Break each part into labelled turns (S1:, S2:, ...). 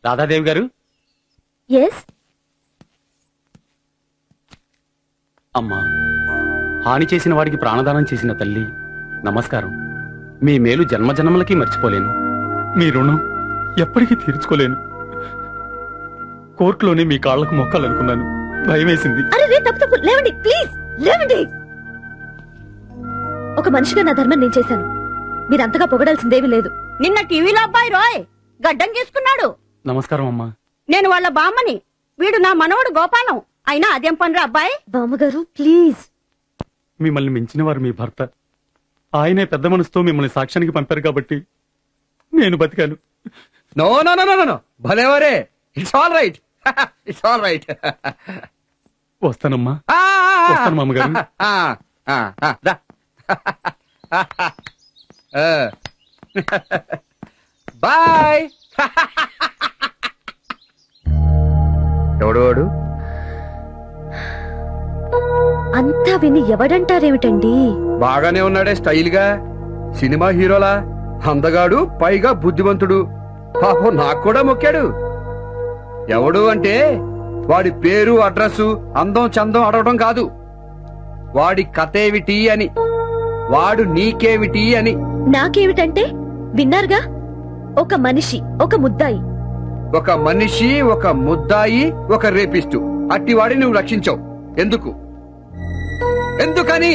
S1: రాధాదేవి గారు.
S2: ఎస్.
S1: అమ్మా, హాని చేసిన వాడికి ప్రాణదానం చేసిన తల్లి నమస్కారం. మీ మేలు జన్మజన్మలకి మర్చిపోలేను. మీ రుణం ఎప్పటికీ తీర్చుకోలేను. కోర్టులోనే మీ కాళ్లకు మొక్కాలనుకున్నాను, భయం వేసింది.
S2: లేవండి ప్లీజ్, లేవండి. ఒక మనిషిగా నా ధర్మం నేను చేశాను, మీరంతగా పొగడాల్సిందేమీ లేదు.
S3: నిన్న టీవీలో అబ్బాయి రోయ్ గడ్డం గీసుకున్నాడు.
S1: నమస్కారం అమ్మా.
S3: నేను వాళ్ళ బామ్మని, వీడు నా మనవడు గోపాలం. అయినా అదేం పనిరా అబ్బాయి?
S2: బామ్మగారు ప్లీజ్.
S1: మిమ్మల్ని మించిన వారు మీ భర్త. ఆయనే పెద్ద మనసుతో మిమ్మల్ని సాక్ష్యానికి పంపారు కాబట్టి నేను బతికాను.
S4: No no no no no, భలేవరే. It's all right, it's all right.
S1: వస్తానమ్మా. వస్తాను మామగారు.
S4: బాయ్. ఎవడు వాడు?
S2: అంతా విని ఎవడంటారేమిటండి?
S4: బాగానే ఉన్నాడే స్టైల్ గా, సినిమా హీరోలా, అందగాడు, పైగా బుద్ధిమంతుడు. పాపం నాకు కూడా మొక్కాడు. ఎవడు అంటే వాడి పేరు, అడ్రస్, అందం చందం అడగడం కాదు, వాడి కథేమిటి అని, వాడు నీకేమిటి అని.
S2: నాకేమిటంటే విన్నారుగా, ఒక మనిషి, ఒక ముద్దాయి.
S4: ఒక మనిషి, ఒక ముద్దాయి, ఒక రేపిస్టు. అట్టివాడిని నువ్వు రక్షించావు. ఎందుకు? ఎందుకని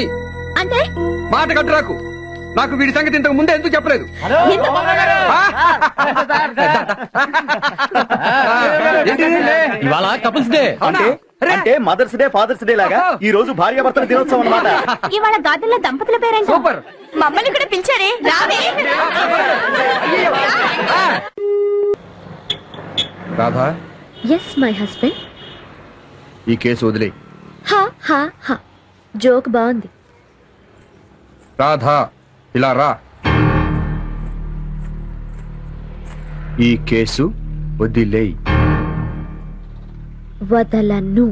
S2: అంటే
S4: మాట కట్టురాకు. నాకు వీడి సంగతి ఇంతకు ముందే ఎందుకు చెప్పలేదు?
S1: ఇవాళ కపుల్స్ డే.
S5: అంటే మదర్స్ డే, ఫాదర్స్ డే లాగా ఈ రోజు భార్యాభర్తల దినోత్సవం అన్నమాట.
S3: ఇవాళ గార్డెన్లో దంపతుల పేరేంటి?
S4: సూపర్.
S3: మమ్మల్ని కూడా పిలిచారే, రావే.
S4: రాధా.
S2: Yes my husband.
S4: ఈ కేసు వదిలే.
S2: జోక్ బాగుంది.
S4: రాధా, ఇలా రా. ఈ కేసు వదిలేయ్.
S2: వదలను.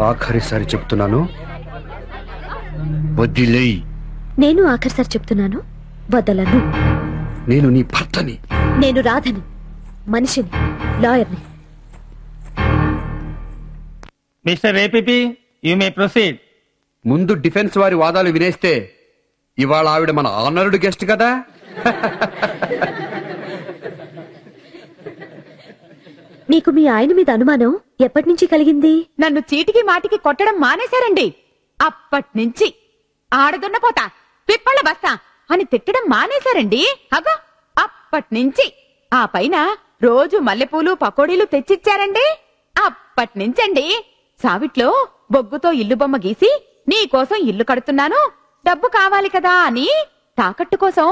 S4: ఆఖరిసారి చెప్తున్నాను, వదిలేయ్.
S2: నేను ఆఖరిసారి చెప్తున్నాను, వదలను.
S4: నేను నీ భర్తని.
S2: నేను రాధని, మనిషిని, లాయర్ని.
S1: Mister APP, you may proceed.
S4: ముందు డిఫెన్స్ వారి వాదాలు వినేస్తే ఇవాళ ఆవిడ మన ఆనర్డ్ గెస్ట్ కదా.
S2: నీకు మీ ఆయన మీద అనుమానం ఎప్పటి నుంచి కలిగింది?
S3: నన్ను చీటికి మాటికి కొట్టడం మానేశారండి. అప్పట్నుంచి ఆడదున్నపోతా, పిప్పళ్ళ బస్తా అని తిట్టడం మానేశారండి. అగో అప్పట్నుంచి. ఆ పైన రోజు మల్లెపూలు, పకోడీలు తెచ్చిచ్చారండి. అప్పట్నుంచండి సావిట్లో బొగ్గుతో ఇల్లు బొమ్మ గీసి, నీకోసం ఇల్లు కడుతున్నాను, డబ్బు కావాలి కదా అని తాకట్టు కోసం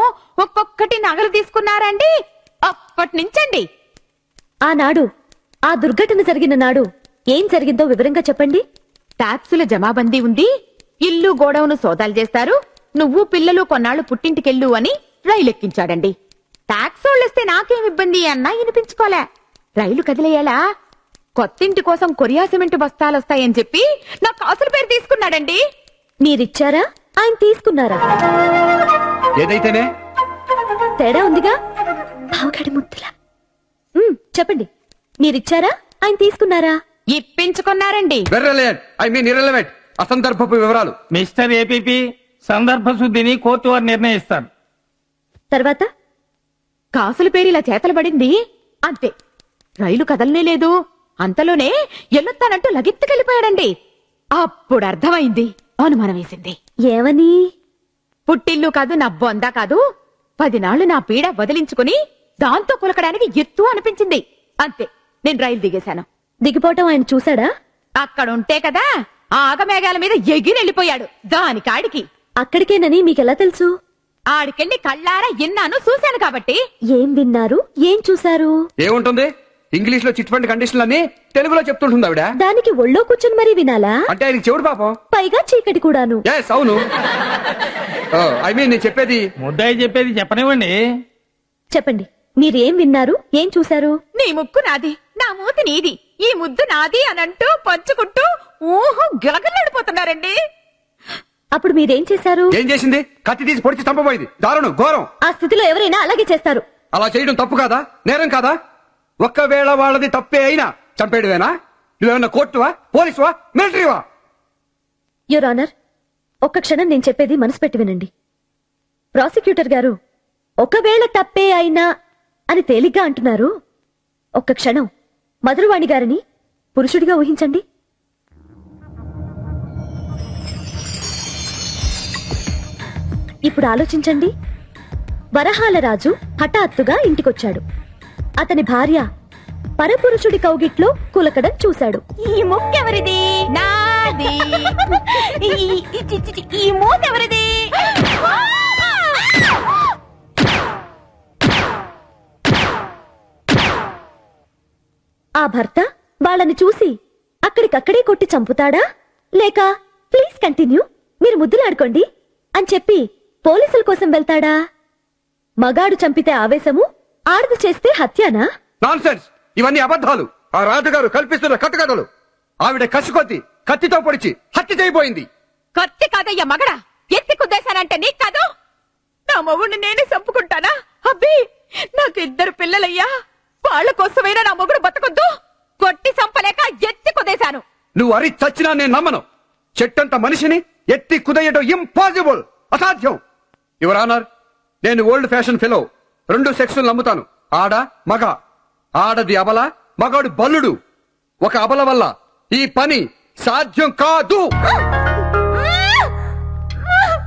S3: ఒక్కొక్కటి నగలు తీసుకున్నారండి. అప్పట్నుంచండి.
S2: ఆనాడు, ఆ దుర్ఘటన జరిగిన నాడు ఏం జరిగిందో వివరంగా చెప్పండి.
S3: ట్యాక్సుల జమాబందీ ఉంది, ఇల్లు గోడౌను సోదాలు చేస్తారు, నువ్వు పిల్లలు కొన్నాళ్లు పుట్టింటికెళ్ళు అని రైలెక్కించాడండి. ట్యాక్సోళ్ళొస్తే నాకేం ఇబ్బంది అన్నా వినిపించుకోలే. రైలు కదిలేయాలా, కొత్తింటి కోసం కొరియా సిమెంట్ బస్తాలొస్తాయని చెప్పి నా కాసుల పేరు తీసుకున్నాడండి.
S2: మీరిచ్చారా, ఆయన తీసుకున్నారా?
S4: ఏదైతేనే
S2: తేడా ఉందిగా. బావగాడి ముద్దులా. చెప్పండి, మీరిచ్చారా, ఆయన తీసుకున్నారా?
S3: ఇప్పించుకున్నారండి.
S4: ఐ మీన్ ఇర్రెలెవెంట్, అసందర్భపు వివరాలు.
S1: మిస్టర్ ఏపీపీ, సందర్భ శుద్ధిని కోర్టు వారు నిర్ణయిస్తారు.
S2: తర్వాత
S3: కాసుల పేరు ఇలా చేతలు పడింది అంతే. రైలు కదలనే లేదు. అంతలోనే ఎల్లొత్తానంటూ లగెత్తుకెళ్ళిపోయాడండి. అప్పుడు అర్థమైంది, అనుమానం వేసింది.
S2: ఏమని?
S3: పుట్టిల్లు కాదు, నా బొందా కాదు, 10 నాళ్లు నా పీడ వదిలించుకుని దాంతో కులకడానికి ఎత్తు అనిపించింది. అంతే, నేను రైలు దిగేశాను.
S2: దిగిపోవటం ఆయన చూశాడా?
S3: అక్కడుంటే కదా ఆ ఆగమేఘాల మీద ఎగిరెళ్ళిపోయాడు దానికాడికి.
S2: అక్కడికేనని మీకెలా తెలుసు?
S3: ఆడికెళ్ళి కళ్ళారా విన్నాను, చూశాను కాబట్టి.
S2: ఏం విన్నారు, ఏం చూశారు?
S4: ఏముంటుంది, ఇంగ్లీష్ లో చిట్ ఫండ్ కండిషన్లన్నీ తెలుగులో చెప్తుంటుంది ఆవిడ.
S2: దానికి ఒళ్ళో కూర్చొని మరీ వినాలా?
S4: అంటే ఆయనకి చెవుడు పాపం,
S2: పైగా చీకటి కూడాను.
S4: అవును. ఐ మీన్ నేను చెప్పేది.
S1: ముద్దాయి చెప్పేది చెప్పనివ్వండి.
S2: చెప్పండి, మీరేం విన్నారు, ఏం చూశారు?
S3: నీ ముక్కు నాది, నా మూతి నీది, ఈ ముద్దు నాది అనంటూ పంచుకుంటూ ఊహు గిలగలాడిపోతున్నారండి.
S2: అప్పుడు మీరేం చేశారు?
S4: ఏం చేసింది? కత్తి తీసి పొడిచి చంపబోయింది. దారుణం, ఘోరం.
S2: ఆ స్థితిలో ఎవరైనా అలాగే చేస్తారు.
S4: అలా చేయడం తప్పు కాదా, నేరం కాదా? ఒక్కవేళ వాళ్ళది తప్పే అయినా చంపేయడమేనా? నువ్వేమన్నా కోర్టువా, పోలీసువా, మిలిటరీవా?
S2: యువర్ ఆనర్, ఒక్క క్షణం నేను చెప్పేది మనసు పెట్టి వినండి. ప్రాసిక్యూటర్ గారు ఒకవేళ తప్పే అయినా అని తేలిగ్గా అంటున్నారు. ఒక్క క్షణం మధురవాణి గారిని పురుషుడిగా ఊహించండి. ఇప్పుడు ఆలోచించండి. వరహాల రాజు హఠాత్తుగా ఇంటికొచ్చాడు. అతని భార్య పరపురుషుడి కౌగిట్లో కులకడం చూశాడు.
S3: ఈ ముక్కెవరిది? నాది. ఈ మూతెవరిది?
S2: ఆ భర్త వాళ్ళని చూసి అక్కడికక్కడే కొట్టి చంపుతాడా, లేక ప్లీజ్ కంటిన్యూ, మీరు ముద్దులాడుకోండి అని చెప్పి పోలీసుల కోసం వెళ్తాడా? మగాడు చంపితే ఆవేశము, ఆడది చేస్తే హత్యానా?
S4: నాన్సెన్స్! ఇవన్నీ అబద్ధాలు. ఆ రాజుగారు కల్పిస్తున్న కట్టుకథలు. ఆవిడ కసికొద్ది కత్తితో పొడిచి హత్య చేయబోయింది.
S3: కత్తి కాదయ్యా మగడా, ఎత్తి కుద్దేశానంటే నీకు కాదు. నా మొగుడిని నేనే చంపుకుంటానా? అబ్బి, నాకు 2 పిల్లలయ్యా. వాళ్ళ కోసమైనా నా మొగుడు బతకొద్దు. కొట్టి చంపలేక ఎత్తి కుదేశాను.
S4: నువ్వు అరి చచ్చినా నేను నమ్మను. చెట్టంత మనిషిని ఎత్తి కుదయడం ఇంపాసిబుల్, అసాధ్యం. యువర్ ఆనర్, నేను ఓల్డ్ ఫ్యాషన్ ఫెలో. 2 సెక్సులు నమ్ముతాను, ఆడ మగ. ఆడది అబల, మగాడు బల్లుడు. ఒక అబల వల్ల ఈ పని సాధ్యం కాదు.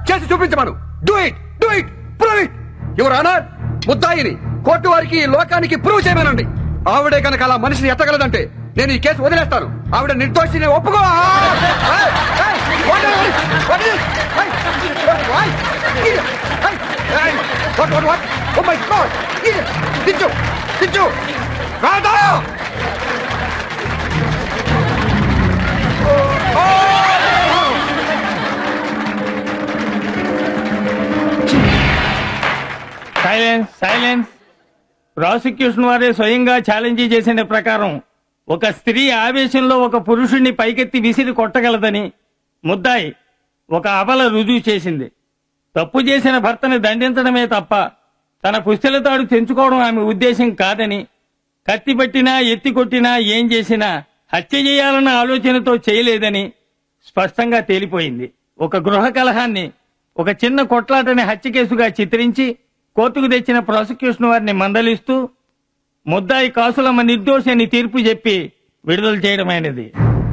S4: చేసి చూపించమను. Do it, do it, prove it. Your honour, ముద్దాయిని కోర్టు వారికి ఈ లోకానికి ప్రూవ్ చేయమనండి. ఆవిడే కనుక అలా మనిషిని ఎత్తగలదంటే నేను ఈ కేసు వదిలేస్తాను. ఆవిడ నిర్దోషిని ఒప్పుకో.
S6: Silence, silence. ప్రాసిక్యూషన్ వారే స్వయంగా ఛాలెంజ్ చేసిన ప్రకారం ఒక స్త్రీ ఆవేశంలో ఒక పురుషుణ్ణి పైకెత్తి విసిరి కొట్టగలదని ముద్దాయి ఒక అబల రుజువు చేసింది. తప్పు చేసిన భర్తని దండించడమే తప్ప తన పుస్తెలతాడు తెంచుకోవడం ఆమె ఉద్దేశం కాదని, కత్తి పట్టినా ఎత్తి కొట్టినా ఏం చేసినా హత్య చేయాలన్న ఆలోచనతో చేయలేదని స్పష్టంగా తేలిపోయింది. ఒక గృహ కలహాన్ని ఒక చిన్న కొట్లాటని హత్య కేసుగా చిత్రించి కోర్టుకు తెచ్చిన ప్రాసిక్యూషన్ వారిని మందలిస్తూ ముద్దాయి కాసులమ్మ నిర్దోషి అని తీర్పు చెప్పి విడుదల చేయడమైనది.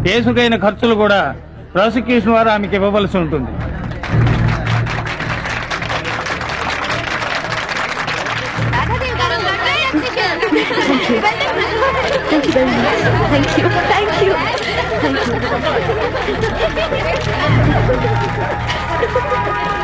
S6: కేసుకైన ఖర్చులు కూడా ప్రాసిక్యూషన్ వారు ఆమెకి ఇవ్వవలసి ఉంటుంది.
S2: Thank you.